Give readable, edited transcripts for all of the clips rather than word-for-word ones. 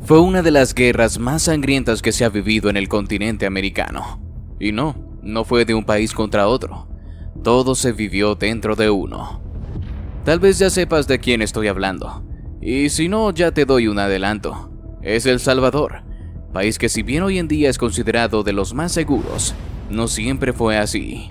Fue una de las guerras más sangrientas que se ha vivido en el continente americano. Y no fue de un país contra otro. Todo se vivió dentro de uno. Tal vez ya sepas de quién estoy hablando. Y si no, ya te doy un adelanto. Es El Salvador, país que si bien hoy en día es considerado de los más seguros, no siempre fue así.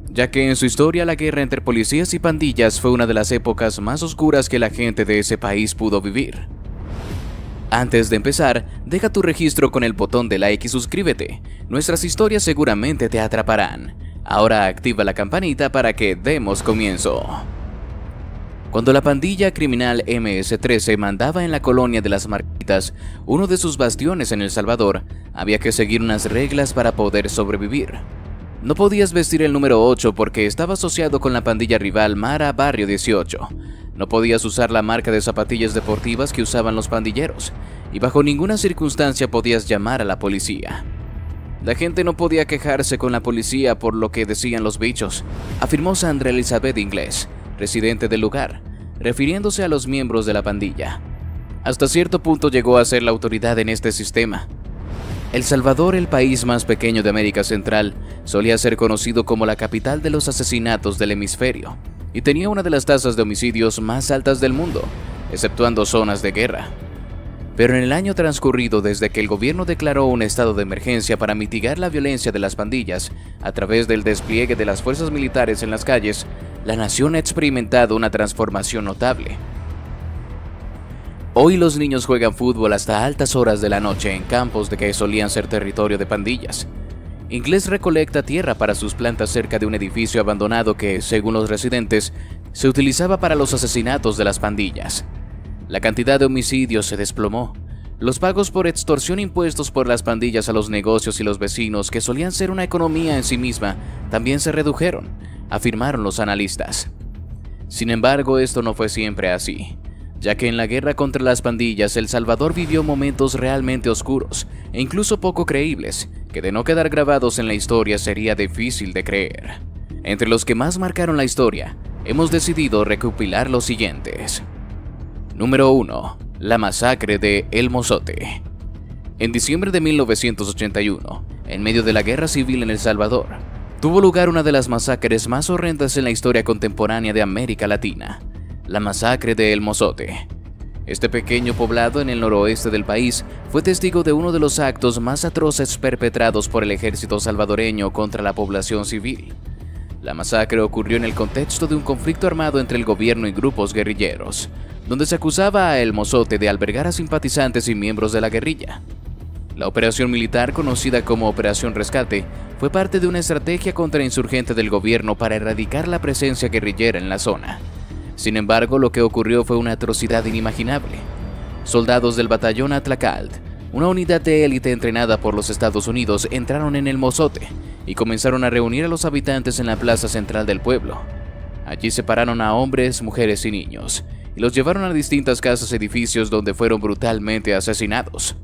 Ya que en su historia la guerra entre policías y pandillas fue una de las épocas más oscuras que la gente de ese país pudo vivir. Antes de empezar, deja tu registro con el botón de like y suscríbete. Nuestras historias seguramente te atraparán. Ahora activa la campanita para que demos comienzo. Cuando la pandilla criminal MS-13 mandaba en la colonia de las Margaritas, uno de sus bastiones en El Salvador, había que seguir unas reglas para poder sobrevivir. No podías vestir el número 8 porque estaba asociado con la pandilla rival Mara Barrio 18. No podías usar la marca de zapatillas deportivas que usaban los pandilleros, y bajo ninguna circunstancia podías llamar a la policía. La gente no podía quejarse con la policía por lo que decían los bichos, afirmó Sandra Elizabeth Inglés, residente del lugar, refiriéndose a los miembros de la pandilla. Hasta cierto punto llegó a ser la autoridad en este sistema. El Salvador, el país más pequeño de América Central, solía ser conocido como la capital de los asesinatos del hemisferio, y tenía una de las tasas de homicidios más altas del mundo, exceptuando zonas de guerra. Pero en el año transcurrido desde que el gobierno declaró un estado de emergencia para mitigar la violencia de las pandillas a través del despliegue de las fuerzas militares en las calles, la nación ha experimentado una transformación notable. Hoy los niños juegan fútbol hasta altas horas de la noche en campos de que solían ser territorio de pandillas. Inglés recolecta tierra para sus plantas cerca de un edificio abandonado que, según los residentes, se utilizaba para los asesinatos de las pandillas. La cantidad de homicidios se desplomó. Los pagos por extorsión impuestos por las pandillas a los negocios y los vecinos, que solían ser una economía en sí misma, también se redujeron, afirmaron los analistas. Sin embargo, esto no fue siempre así, ya que en la guerra contra las pandillas El Salvador vivió momentos realmente oscuros e incluso poco creíbles, que de no quedar grabados en la historia sería difícil de creer. Entre los que más marcaron la historia, hemos decidido recopilar los siguientes. Número 1. La masacre de El Mozote. En diciembre de 1981, en medio de la guerra civil en El Salvador, tuvo lugar una de las masacres más horrendas en la historia contemporánea de América Latina, la masacre de El Mozote. Este pequeño poblado en el noroeste del país fue testigo de uno de los actos más atroces perpetrados por el ejército salvadoreño contra la población civil. La masacre ocurrió en el contexto de un conflicto armado entre el gobierno y grupos guerrilleros, donde se acusaba a El Mozote de albergar a simpatizantes y miembros de la guerrilla. La operación militar, conocida como Operación Rescate, fue parte de una estrategia contrainsurgente del gobierno para erradicar la presencia guerrillera en la zona. Sin embargo, lo que ocurrió fue una atrocidad inimaginable. Soldados del batallón Atlacalt, una unidad de élite entrenada por los Estados Unidos, entraron en El Mozote y comenzaron a reunir a los habitantes en la plaza central del pueblo. Allí separaron a hombres, mujeres y niños, y los llevaron a distintas casas y edificios donde fueron brutalmente asesinados.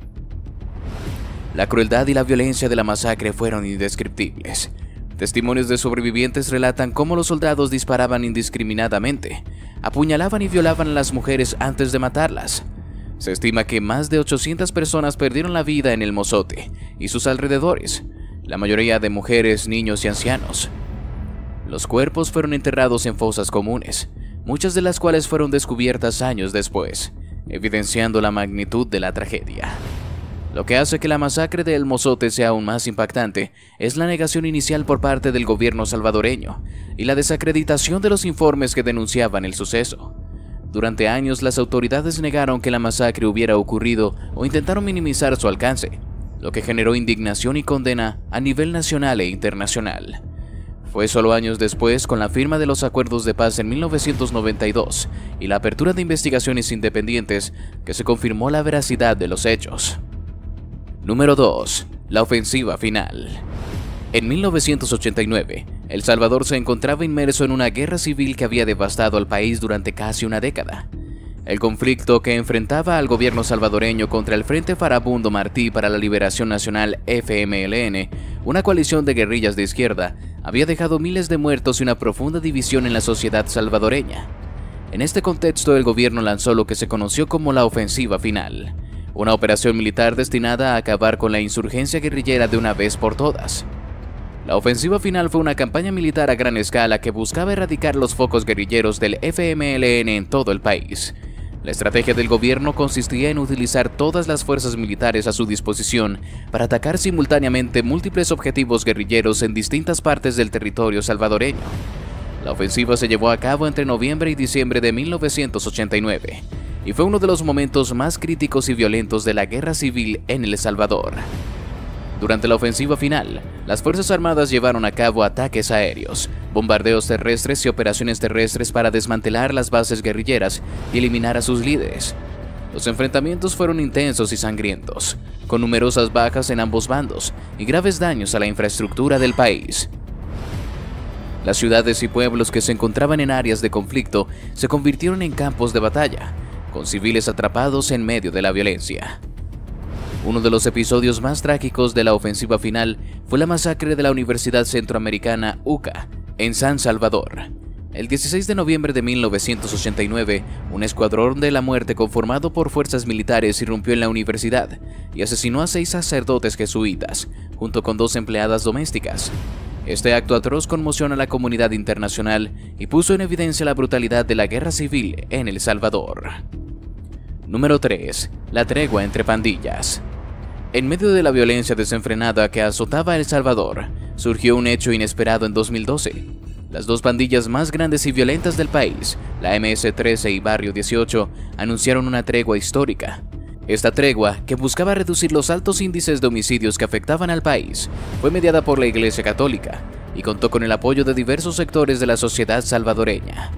La crueldad y la violencia de la masacre fueron indescriptibles. Testimonios de sobrevivientes relatan cómo los soldados disparaban indiscriminadamente, apuñalaban y violaban a las mujeres antes de matarlas. Se estima que más de 800 personas perdieron la vida en El Mozote y sus alrededores, la mayoría de mujeres, niños y ancianos. Los cuerpos fueron enterrados en fosas comunes, muchas de las cuales fueron descubiertas años después, evidenciando la magnitud de la tragedia. Lo que hace que la masacre de El Mozote sea aún más impactante es la negación inicial por parte del gobierno salvadoreño y la desacreditación de los informes que denunciaban el suceso. Durante años las autoridades negaron que la masacre hubiera ocurrido o intentaron minimizar su alcance, lo que generó indignación y condena a nivel nacional e internacional. Fue solo años después, con la firma de los acuerdos de paz en 1992 y la apertura de investigaciones independientes, que se confirmó la veracidad de los hechos. Número 2. La ofensiva final. En 1989, El Salvador se encontraba inmerso en una guerra civil que había devastado al país durante casi una década. El conflicto que enfrentaba al gobierno salvadoreño contra el Frente Farabundo Martí para la Liberación Nacional FMLN, una coalición de guerrillas de izquierda, había dejado miles de muertos y una profunda división en la sociedad salvadoreña. En este contexto, el gobierno lanzó lo que se conoció como la ofensiva final, una operación militar destinada a acabar con la insurgencia guerrillera de una vez por todas. La ofensiva final fue una campaña militar a gran escala que buscaba erradicar los focos guerrilleros del FMLN en todo el país. La estrategia del gobierno consistía en utilizar todas las fuerzas militares a su disposición para atacar simultáneamente múltiples objetivos guerrilleros en distintas partes del territorio salvadoreño. La ofensiva se llevó a cabo entre noviembre y diciembre de 1989 y fue uno de los momentos más críticos y violentos de la guerra civil en El Salvador. Durante la ofensiva final, las Fuerzas Armadas llevaron a cabo ataques aéreos, bombardeos terrestres y operaciones terrestres para desmantelar las bases guerrilleras y eliminar a sus líderes. Los enfrentamientos fueron intensos y sangrientos, con numerosas bajas en ambos bandos y graves daños a la infraestructura del país. Las ciudades y pueblos que se encontraban en áreas de conflicto se convirtieron en campos de batalla, con civiles atrapados en medio de la violencia. Uno de los episodios más trágicos de la ofensiva final fue la masacre de la Universidad Centroamericana UCA, en San Salvador. El 16 de noviembre de 1989, un escuadrón de la muerte conformado por fuerzas militares irrumpió en la universidad y asesinó a 6 sacerdotes jesuitas, junto con 2 empleadas domésticas. Este acto atroz conmocionó a la comunidad internacional y puso en evidencia la brutalidad de la guerra civil en El Salvador. Número 3. La tregua entre pandillas. En medio de la violencia desenfrenada que azotaba El Salvador, surgió un hecho inesperado en 2012. Las 2 pandillas más grandes y violentas del país, la MS-13 y Barrio 18, anunciaron una tregua histórica. Esta tregua, que buscaba reducir los altos índices de homicidios que afectaban al país, fue mediada por la Iglesia Católica y contó con el apoyo de diversos sectores de la sociedad salvadoreña.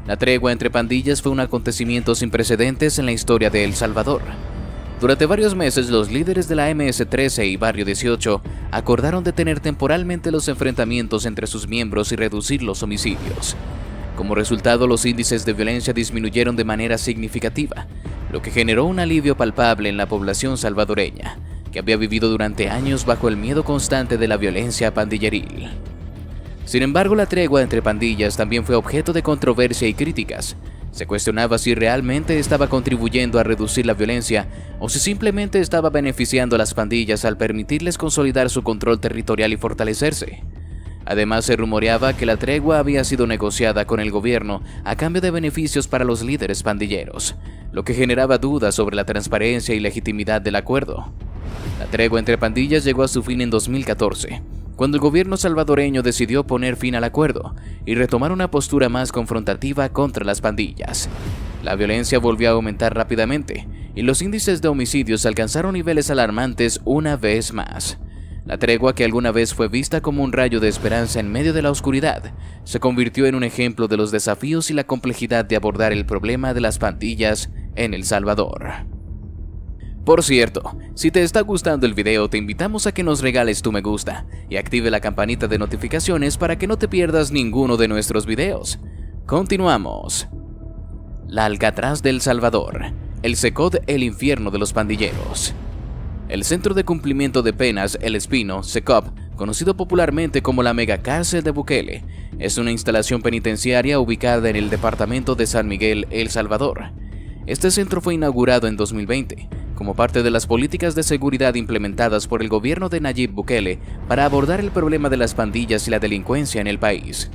La tregua entre pandillas fue un acontecimiento sin precedentes en la historia de El Salvador. Durante varios meses, los líderes de la MS-13 y Barrio 18 acordaron detener temporalmente los enfrentamientos entre sus miembros y reducir los homicidios. Como resultado, los índices de violencia disminuyeron de manera significativa, lo que generó un alivio palpable en la población salvadoreña, que había vivido durante años bajo el miedo constante de la violencia pandilleril. Sin embargo, la tregua entre pandillas también fue objeto de controversia y críticas. Se cuestionaba si realmente estaba contribuyendo a reducir la violencia o si simplemente estaba beneficiando a las pandillas al permitirles consolidar su control territorial y fortalecerse. Además, se rumoreaba que la tregua había sido negociada con el gobierno a cambio de beneficios para los líderes pandilleros, lo que generaba dudas sobre la transparencia y legitimidad del acuerdo. La tregua entre pandillas llegó a su fin en 2014, cuando el gobierno salvadoreño decidió poner fin al acuerdo y retomar una postura más confrontativa contra las pandillas. La violencia volvió a aumentar rápidamente y los índices de homicidios alcanzaron niveles alarmantes una vez más. La tregua, que alguna vez fue vista como un rayo de esperanza en medio de la oscuridad, se convirtió en un ejemplo de los desafíos y la complejidad de abordar el problema de las pandillas en El Salvador. Por cierto, si te está gustando el video, te invitamos a que nos regales tu me gusta y active la campanita de notificaciones para que no te pierdas ninguno de nuestros videos. Continuamos. La Alcatraz de El Salvador, el CECOD, el infierno de los pandilleros. El Centro de Cumplimiento de Penas El Espino, CECOP, conocido popularmente como la megacárcel de Bukele, es una instalación penitenciaria ubicada en el departamento de San Miguel, El Salvador. Este centro fue inaugurado en 2020, como parte de las políticas de seguridad implementadas por el gobierno de Nayib Bukele para abordar el problema de las pandillas y la delincuencia en el país.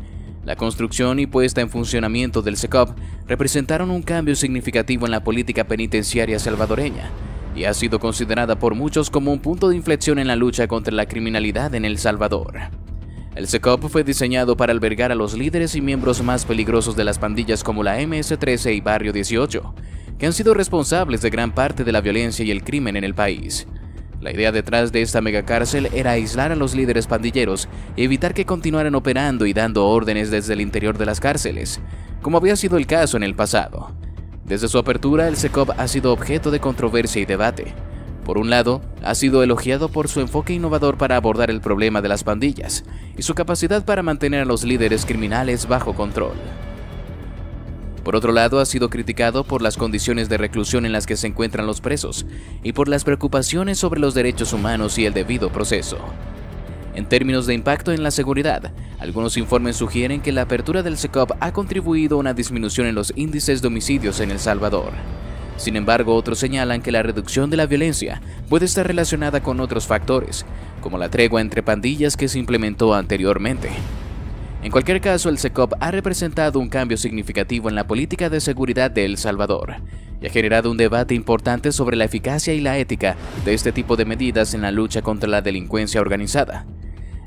La construcción y puesta en funcionamiento del CECOP representaron un cambio significativo en la política penitenciaria salvadoreña y ha sido considerada por muchos como un punto de inflexión en la lucha contra la criminalidad en El Salvador. El CECOP fue diseñado para albergar a los líderes y miembros más peligrosos de las pandillas como la MS-13 y Barrio 18, que han sido responsables de gran parte de la violencia y el crimen en el país. La idea detrás de esta megacárcel era aislar a los líderes pandilleros y evitar que continuaran operando y dando órdenes desde el interior de las cárceles, como había sido el caso en el pasado. Desde su apertura, el CECOP ha sido objeto de controversia y debate. Por un lado, ha sido elogiado por su enfoque innovador para abordar el problema de las pandillas y su capacidad para mantener a los líderes criminales bajo control. Por otro lado, ha sido criticado por las condiciones de reclusión en las que se encuentran los presos y por las preocupaciones sobre los derechos humanos y el debido proceso. En términos de impacto en la seguridad, algunos informes sugieren que la apertura del CECOP ha contribuido a una disminución en los índices de homicidios en El Salvador. Sin embargo, otros señalan que la reducción de la violencia puede estar relacionada con otros factores, como la tregua entre pandillas que se implementó anteriormente. En cualquier caso, el SECOP ha representado un cambio significativo en la política de seguridad de El Salvador y ha generado un debate importante sobre la eficacia y la ética de este tipo de medidas en la lucha contra la delincuencia organizada.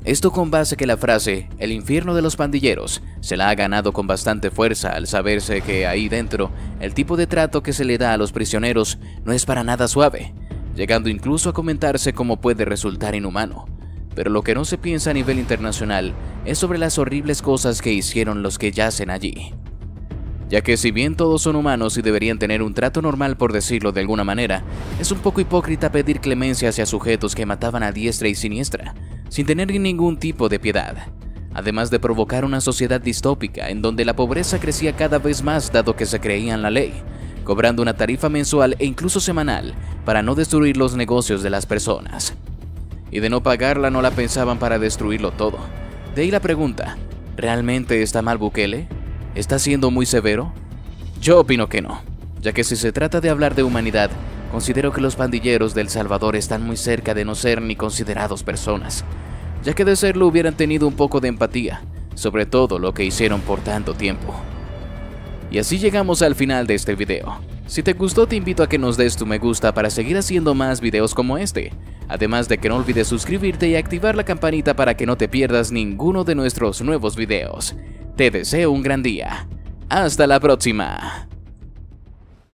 Esto con base que la frase "el infierno de los pandilleros" se la ha ganado con bastante fuerza al saberse que ahí dentro el tipo de trato que se le da a los prisioneros no es para nada suave, llegando incluso a comentarse cómo puede resultar inhumano. Pero lo que no se piensa a nivel internacional es sobre las horribles cosas que hicieron los que yacen allí. Ya que si bien todos son humanos y deberían tener un trato normal por decirlo de alguna manera, es un poco hipócrita pedir clemencia hacia sujetos que mataban a diestra y siniestra, sin tener ningún tipo de piedad. Además de provocar una sociedad distópica en donde la pobreza crecía cada vez más dado que se creían la ley, cobrando una tarifa mensual e incluso semanal para no destruir los negocios de las personas. Y de no pagarla no la pensaban para destruirlo todo. De ahí la pregunta, ¿realmente está mal Bukele? ¿Está siendo muy severo? Yo opino que no, ya que si se trata de hablar de humanidad, considero que los pandilleros de El Salvador están muy cerca de no ser ni considerados personas, ya que de serlo hubieran tenido un poco de empatía, sobre todo lo que hicieron por tanto tiempo. Y así llegamos al final de este video. Si te gustó, te invito a que nos des tu me gusta para seguir haciendo más videos como este. Además de que no olvides suscribirte y activar la campanita para que no te pierdas ninguno de nuestros nuevos videos. Te deseo un gran día. Hasta la próxima.